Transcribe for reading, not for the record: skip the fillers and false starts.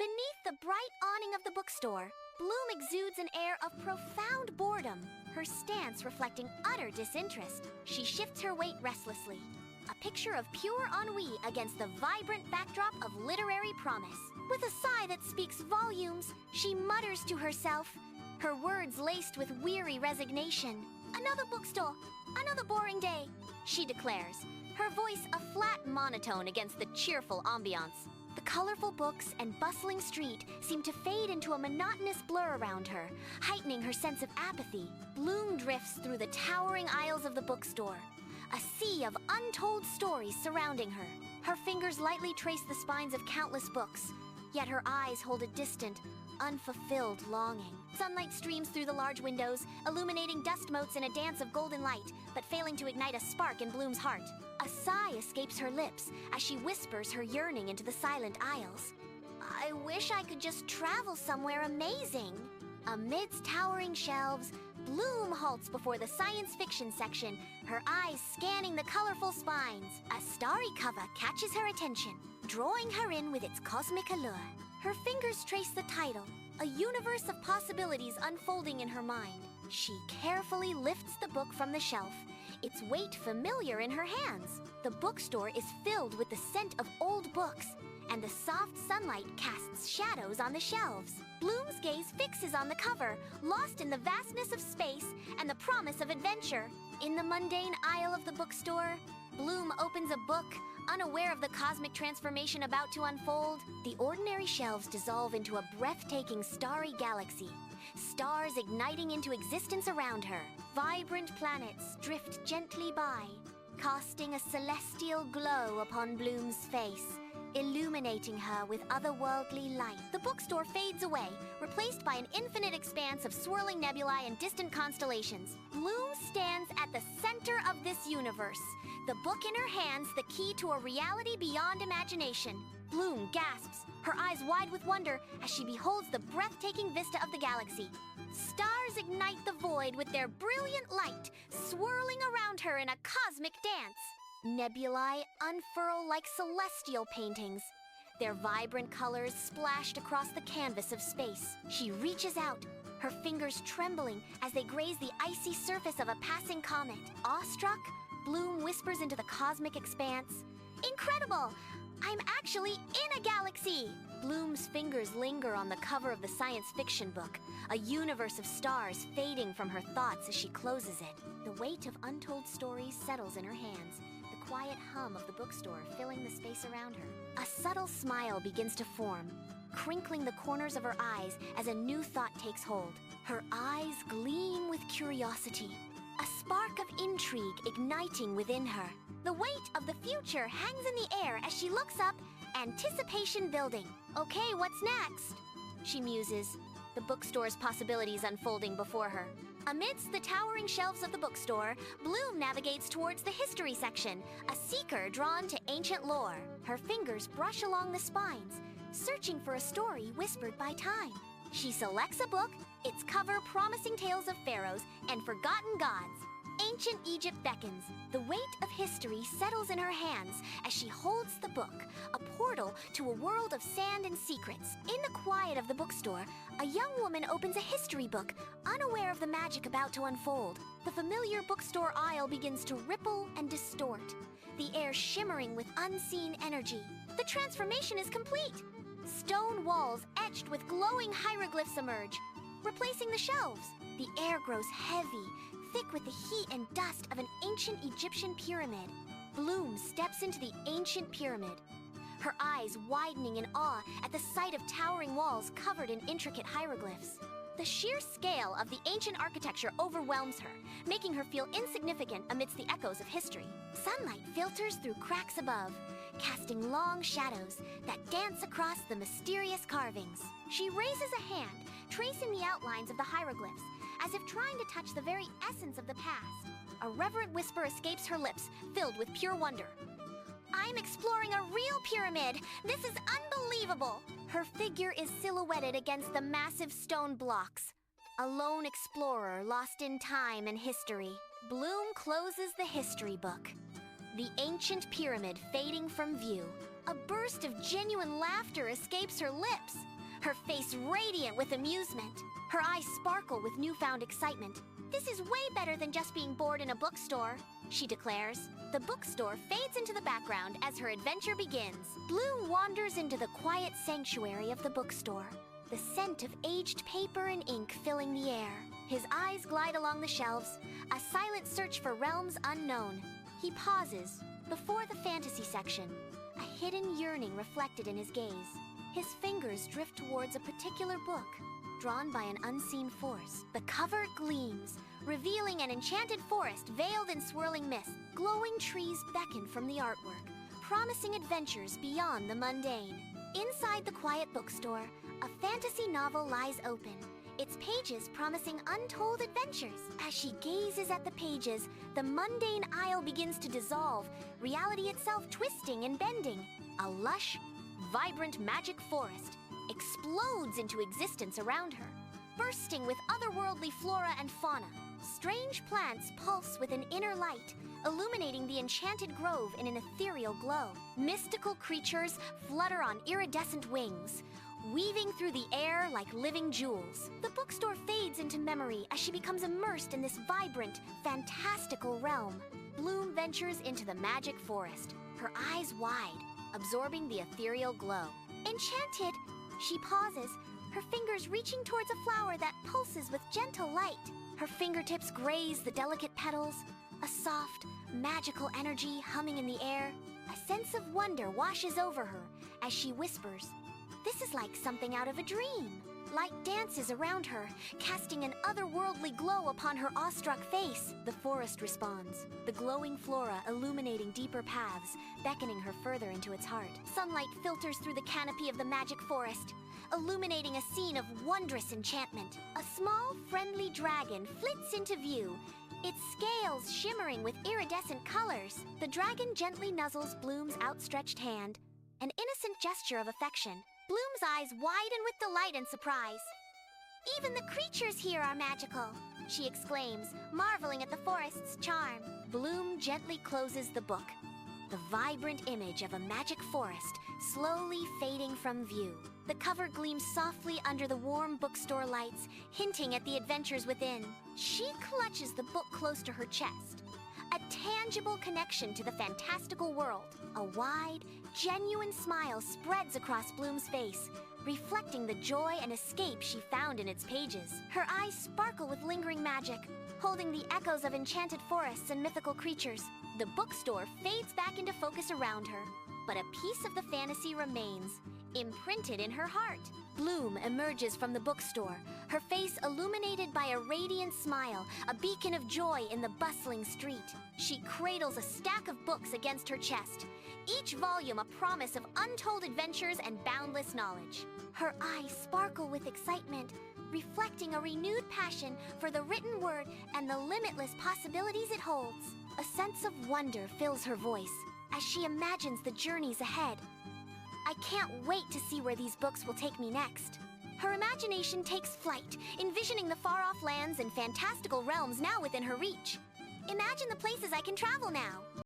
Beneath the bright awning of the bookstore, Bloom exudes an air of profound boredom, her stance reflecting utter disinterest. She shifts her weight restlessly, a picture of pure ennui against the vibrant backdrop of literary promise. With a sigh that speaks volumes, she mutters to herself, her words laced with weary resignation. "Another bookstore, another boring day," she declares, her voice a flat monotone against the cheerful ambiance. The colorful books and bustling street seem to fade into a monotonous blur around her, heightening her sense of apathy. Bloom drifts through the towering aisles of the bookstore, a sea of untold stories surrounding her. Her fingers lightly trace the spines of countless books, yet her eyes hold a distant, unfulfilled longing. Sunlight streams through the large windows, illuminating dust motes in a dance of golden light, but failing to ignite a spark in Bloom's heart. A sigh escapes her lips as she whispers her yearning into the silent aisles. "I wish I could just travel somewhere amazing." Amidst towering shelves, Bloom halts before the science fiction section, her eyes scanning the colorful spines. A starry cover catches her attention, drawing her in with its cosmic allure. Her fingers trace the title, a universe of possibilities unfolding in her mind. She carefully lifts the book from the shelf, its weight familiar in her hands. The bookstore is filled with the scent of old books, and the soft sunlight casts shadows on the shelves. Bloom's gaze fixes on the cover, lost in the vastness of space and the promise of adventure. In the mundane aisle of the bookstore, Bloom opens a book, unaware of the cosmic transformation about to unfold. The ordinary shelves dissolve into a breathtaking starry galaxy, stars igniting into existence around her. Vibrant planets drift gently by, casting a celestial glow upon Bloom's face, illuminating her with otherworldly light. The bookstore fades away, replaced by an infinite expanse of swirling nebulae and distant constellations. Bloom stands at the center of this universe, the book in her hands the key to a reality beyond imagination. Bloom gasps, her eyes wide with wonder as she beholds the breathtaking vista of the galaxy. Stars ignite the void with their brilliant light, swirling around her in a cosmic dance. Nebulae unfurl like celestial paintings, their vibrant colors splashed across the canvas of space. She reaches out, her fingers trembling as they graze the icy surface of a passing comet. Awestruck, Bloom whispers into the cosmic expanse, "Incredible! I'm actually in a galaxy!" Bloom's fingers linger on the cover of the science fiction book, a universe of stars fading from her thoughts as she closes it. The weight of untold stories settles in her hands, the quiet hum of the bookstore filling the space around her. A subtle smile begins to form, crinkling the corners of her eyes as a new thought takes hold. Her eyes gleam with curiosity, a spark of intrigue igniting within her. The weight of the future hangs in the air as she looks up, anticipation building. "Okay, what's next?" she muses, the bookstore's possibilities unfolding before her. Amidst the towering shelves of the bookstore, Bloom navigates towards the history section, a seeker drawn to ancient lore. Her fingers brush along the spines, searching for a story whispered by time. She selects a book, its cover promising tales of pharaohs and forgotten gods. Ancient Egypt beckons. The weight of history settles in her hands as she holds the book, a portal to a world of sand and secrets. In the quiet of the bookstore, a young woman opens a history book, unaware of the magic about to unfold. The familiar bookstore aisle begins to ripple and distort, the air shimmering with unseen energy. The transformation is complete. Stone walls etched with glowing hieroglyphs emerge, replacing the shelves. The air grows heavy, thick with the heat and dust of an ancient Egyptian pyramid. Bloom steps into the ancient pyramid, her eyes widening in awe at the sight of towering walls covered in intricate hieroglyphs. The sheer scale of the ancient architecture overwhelms her, making her feel insignificant amidst the echoes of history. Sunlight filters through cracks above, casting long shadows that dance across the mysterious carvings. She raises a hand, tracing the outlines of the hieroglyphs, as if trying to touch the very essence of the past. A reverent whisper escapes her lips, filled with pure wonder. "I'm exploring a real pyramid! This is unbelievable!" Her figure is silhouetted against the massive stone blocks, a lone explorer lost in time and history. Bloom closes the history book, the ancient pyramid fading from view. A burst of genuine laughter escapes her lips. her face radiant with amusement. Her eyes sparkle with newfound excitement. "This is way better than just being bored in a bookstore," she declares. The bookstore fades into the background as her adventure begins. Bloom wanders into the quiet sanctuary of the bookstore, the scent of aged paper and ink filling the air. His eyes glide along the shelves, a silent search for realms unknown. He pauses before the fantasy section, a hidden yearning reflected in his gaze. His fingers drift towards a particular book, drawn by an unseen force. The cover gleams, revealing an enchanted forest veiled in swirling mist. Glowing trees beckon from the artwork, promising adventures beyond the mundane. Inside the quiet bookstore, a fantasy novel lies open, its pages promising untold adventures. As she gazes at the pages, the mundane aisle begins to dissolve, reality itself twisting and bending. A lush, vibrant magic forest explodes into existence around her, bursting with otherworldly flora and fauna. Strange plants pulse with an inner light, illuminating the enchanted grove in an ethereal glow. Mystical creatures flutter on iridescent wings, weaving through the air like living jewels. The bookstore fades into memory as she becomes immersed in this vibrant, fantastical realm. Bloom ventures into the magic forest, her eyes wide, absorbing the ethereal glow. Enchanted, she pauses, her fingers reaching towards a flower that pulses with gentle light. Her fingertips graze the delicate petals, a soft, magical energy humming in the air. A sense of wonder washes over her as she whispers, "This is like something out of a dream." Light dances around her, casting an otherworldly glow upon her awestruck face. The forest responds, the glowing flora illuminating deeper paths, beckoning her further into its heart. Sunlight filters through the canopy of the magic forest, illuminating a scene of wondrous enchantment. A small, friendly dragon flits into view, its scales shimmering with iridescent colors. The dragon gently nuzzles Bloom's outstretched hand, an innocent gesture of affection. Bloom's eyes widen with delight and surprise. "Even the creatures here are magical," she exclaims, marveling at the forest's charm. Bloom gently closes the book, the vibrant image of a magic forest slowly fading from view. The cover gleams softly under the warm bookstore lights, hinting at the adventures within. She clutches the book close to her chest, a tangible connection to the fantastical world. A wide, genuine smile spreads across Bloom's face, reflecting the joy and escape she found in its pages. Her eyes sparkle with lingering magic, holding the echoes of enchanted forests and mythical creatures. The bookstore fades back into focus around her, but a piece of the fantasy remains, imprinted in her heart. Bloom emerges from the bookstore, her face illuminated by a radiant smile, a beacon of joy in the bustling street. She cradles a stack of books against her chest, each volume a promise of untold adventures and boundless knowledge. Her eyes sparkle with excitement, reflecting a renewed passion for the written word and the limitless possibilities it holds. A sense of wonder fills her voice as she imagines the journeys ahead. "I can't wait to see where these books will take me next." Her imagination takes flight, envisioning the far-off lands and fantastical realms now within her reach. "Imagine the places I can travel now,"